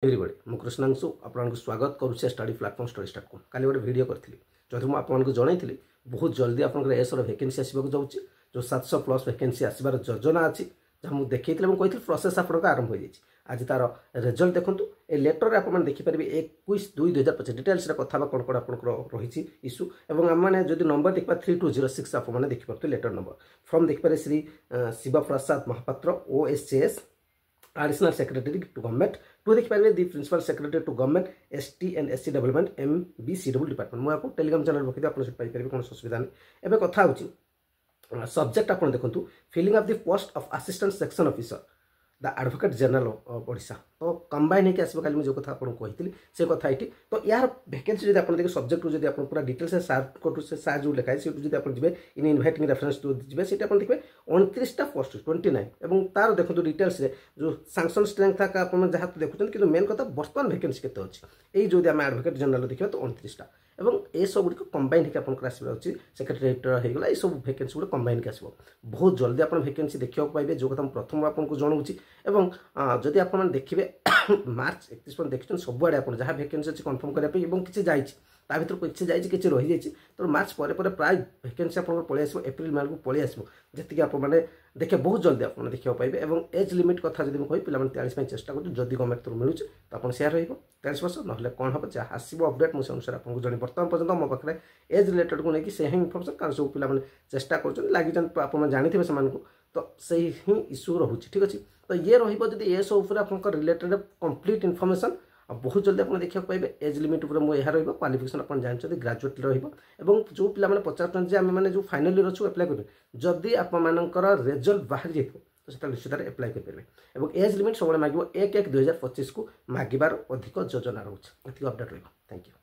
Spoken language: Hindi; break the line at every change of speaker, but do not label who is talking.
एवरीबॉडी मु कृष्णांशु आपको स्वागत करुचे स्टडी प्लाटफॉर्म स्टडी स्टार्ट को काली गोटे वीडियो करी जो मुझे जनई बहुत जल्दी आपंकर एसर वैकेंसी आसवाक जाऊँगी जो 700+ वैकेंसी आसबार योजना अच्छी जहाँ मुझे देखी कही प्रोसेस आप आरंभ हो जाए आज तार रिजल्ट देखूँ ए लेटर आप देखिपारे 21/2/2025 डिटेल्स कथा कौन कौन आप रही इश्यू और आम मैंने जो नंबर देखा 3206 आप देखिपे लेटर नंबर फ्रॉम देखिपारे Shri Shiv Prasad Mahapatra OSJS Additional Secretary to Government to देखिपारे the principal secretary to government ST and SC development MBCW department मुझे टेलीग्राम चैनल रखी आप पाइपर कौन असुविधा नहीं एवं कथा हो सब्जेक्ट आप देखो filling of the post of assistant section officer the advocate general of Odisha तो कंबाइन होकर आसो खाली जो कथा आपको कही से कथा ये तो यार वैकेंसी जब आप देखिए सब्जेक्ट जो आप पूरा डिटेल्स सार जो लिखाई से जो आप जी इन इनभाइटिंग रेफरेंस जो जी से देखिए 29टा पोस्ट 29 और तार देखो डिटेल्स जो सांसन स्ट्रेंथ था आप जहाँ देखुं कि मेन कथा बर्तमान वैकेंसी केते अच्छी जो आम एडवोकेट जनरल देखा तो 29टा और ये सब गुड़ कंबाइन होकर आपको आसबार अच्छी सेक्रेटेरिएट होगा ये सब वैकेंसी गुड़ कंबाइन के आसो बहुत जल्दी आप वैकेंसी देखा पाइबे जो कथा प्रथम आपको जनाऊँगी और जदि आप देखिए मार्च 31 देखते सबुआड़े आप जहाँ वैकेंसी अच्छी कन्फर्म करने किसी जाइए ता भर किसी जाइए किसी रही जाइए तो मार्च पर प्राय वैकेंसी आप पलि आस एप्रिल मे को पलि आस जी आप देखिए बहुत जल्दी आप देखा पाइबे और एज लिमिट कथा जब मुझे पे 43 चेष्टा करूँ जदि गवर्नमेंट थ्रू मिलूँ तो आप शेयर रही 43 वर्ष ना कौन हम जहाँ आसो अपडेट मुझे अनुसार आपको जन बर्तमान पर्यटन मो पाखे एज रिलेटेड को लेकिन से ही इनफर्मेशन कारण सब पे चेष्टा कर लगी आप जानी से तो से ही इश्यू रोचे ठीक अच्छे तो ये रही ये सब आप रिलेटेड कंप्लीट इनफर्मेशन बहुत जल्दी आप देखा पाइबे एज लिमिट मुझे यह क्वालिफिकेशन आप जानते ग्रेजुएट रहा जो पे पचार आम मैंने जो फाइनल ईयर अच्छे एप्लाय करेंगे जदि आपर रिजल्ट बाहरी जाए तो से निश्चित एप्लाय करेंगे और एज लिमिट सब मांग 1/1/2025 को मागिबार अधिक योजना रोचे अपडेट रहा थैंक यू।